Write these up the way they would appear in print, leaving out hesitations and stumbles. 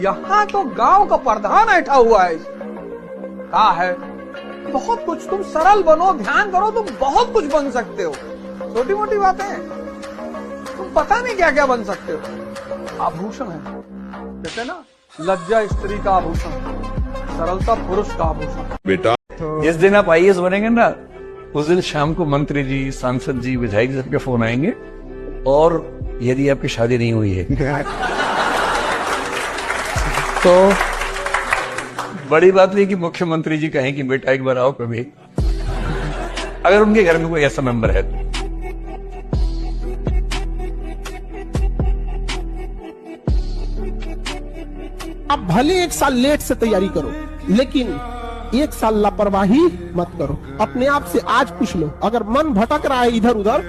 यहाँ तो गांव का प्रधान बैठा हुआ है। कहा है बहुत कुछ, तुम सरल बनो, ध्यान करो, तुम बहुत कुछ बन सकते हो। छोटी मोटी बातें तुम पता नहीं क्या क्या बन सकते हो। आभूषण है, कहते ना, लज्जा स्त्री का आभूषण, सरलता पुरुष का आभूषण। बेटा जिस दिन आप आईएएस बनेंगे ना, उस दिन शाम को मंत्री जी, सांसद जी, विधायक सबके फोन आएंगे, और यदि आपकी शादी नहीं हुई है तो बड़ी बात नहीं कि मुख्यमंत्री जी कहें कि बेटा एक बार आओ कभी, अगर उनके घर में कोई ऐसा मेंबर है। आप भले 1 साल लेट से तैयारी करो, लेकिन 1 साल लापरवाही मत करो। अपने आप से आज पूछ लो, अगर मन भटक रहा है इधर उधर,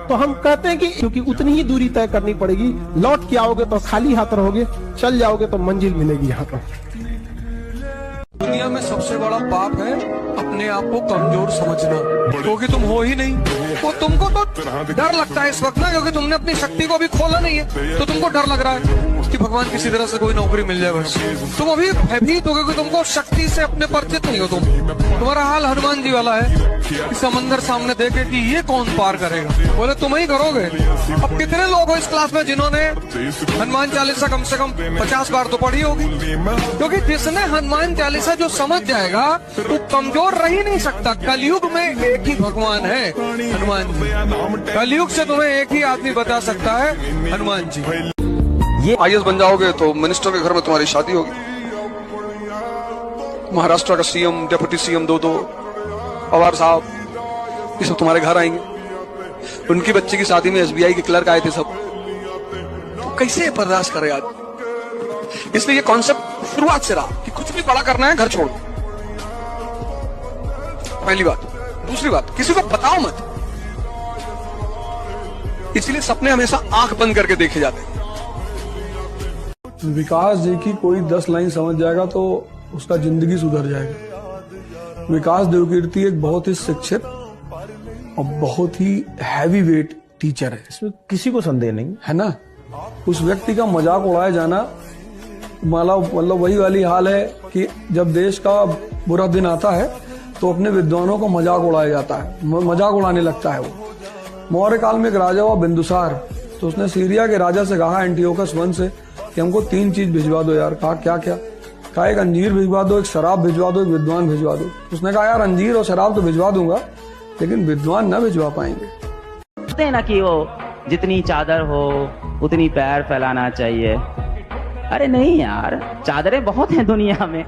तो हम कहते हैं कि क्योंकि उतनी ही दूरी तय करनी पड़ेगी। लौट के आओगे तो खाली हाथ रहोगे, चल जाओगे तो मंजिल मिलेगी यहाँ पर। दुनिया में सबसे बड़ा पाप है अपने आप को कमजोर समझना, क्योंकि तुम हो ही नहीं। वो तुमको तो डर लगता है इस वक्त ना, क्योंकि तुमने अपनी शक्ति को अभी खोला नहीं है, तो तुमको डर लग रहा है कि भगवान किसी तरह से कोई नौकरी मिल जाए। तुम अभी भयभीत हो, क्योंकि तुमको शक्ति से अपने परिचित नहीं हो। तुम्हारा हाल हनुमान जी वाला है कि समंदर सामने देखे कि ये कौन पार करेगा, बोले तुम ही करोगे। अब कितने लोग हो इस क्लास में जिन्होंने हनुमान चालीसा कम से कम 50 बार तो पढ़ी होगी, क्योंकि जिसने हनुमान चालीसा जो समझ जाएगा वो कमजोर रह ही नहीं सकता। कलयुग में एक ही भगवान है, हनुमान जी। कलयुग से तुम्हें एक ही आदमी बता सकता है, हनुमान जी। ये आईएएस बन जाओगे तो मिनिस्टर के घर में तुम्हारी शादी होगी। महाराष्ट्र का सीएम, डिप्टी सीएम, दो पवार साहब, ये सब तुम्हारे घर आएंगे। उनकी बच्चे की शादी में एसबीआई के क्लर्क आए थे सब, तो कैसे बर्दाश्त करे आदमी। इसलिए ये कॉन्सेप्ट शुरुआत से रहा कि कुछ भी बड़ा करना है घर छोड़। पहली बात। दूसरी बात, किसी को बताओ मत। इसलिए सपने हमेशा आंख बंद करके देखे जाते हैं। विकास जी की कोई 10 लाइन समझ जाएगा तो उसका जिंदगी सुधर जाएगा। विकास देवकीर्ति एक बहुत ही शिक्षित और बहुत ही हैवी वेट टीचर है, इसमें किसी को संदेह नहीं है ना। उस व्यक्ति का मजाक उड़ाया जाना मतलब वही वाली हाल है कि जब देश का बुरा दिन आता है तो अपने विद्वानों को मजाक उड़ाया जाता है, मजाक उड़ाने लगता है वो। मौर्य काल में एक राजा हुआ बिंदुसार, तो उसने सीरिया के राजा से कहा, एंटियोकस वन से, कि हमको 3 चीज भिजवा दो यार। कहा क्या क्या? कहा एक अंजीर भिजवा दो, एक शराब भिजवा दो, एक विद्वान भिजवा दो। उसने कहा यार अंजीर और शराब तो भिजवा दूंगा, लेकिन विद्वान न भिजवा पाएंगे। कहते हैं ना कि वो जितनी चादर हो उतनी पैर फैलाना चाहिए। अरे नहीं यार, चादरें बहुत हैं दुनिया में,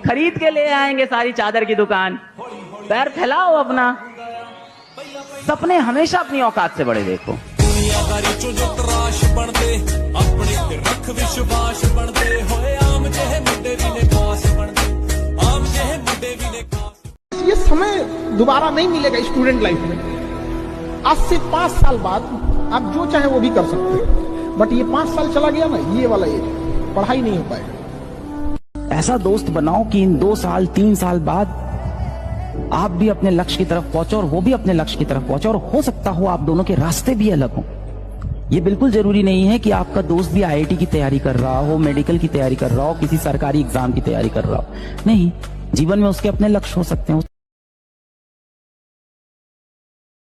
खरीद के ले आएंगे सारी चादर की दुकान। पैर फैलाओ अपना, सपने हमेशा अपनी औकात से बड़े देखो। ये समय दोबारा नहीं मिलेगा स्टूडेंट लाइफ में। आज से 5 साल बाद आप जो चाहे वो भी कर सकते हैं, बट ये 5 साल चला गया ना, ये वाला एज पढ़ाई नहीं हो पाएगा। ऐसा दोस्त बनाओ कि इन 2 साल 3 साल बाद आप भी अपने लक्ष्य की तरफ पहुंचो और वो भी अपने लक्ष्य की तरफ पहुंचो, और हो सकता हो आप दोनों के रास्ते भी अलग हों। ये बिल्कुल जरूरी नहीं है कि आपका दोस्त भी आईआईटी की तैयारी कर रहा हो, मेडिकल की तैयारी कर रहा हो, किसी सरकारी एग्जाम की तैयारी कर रहा हो। नहीं, जीवन में उसके अपने लक्ष्य हो सकते हैं।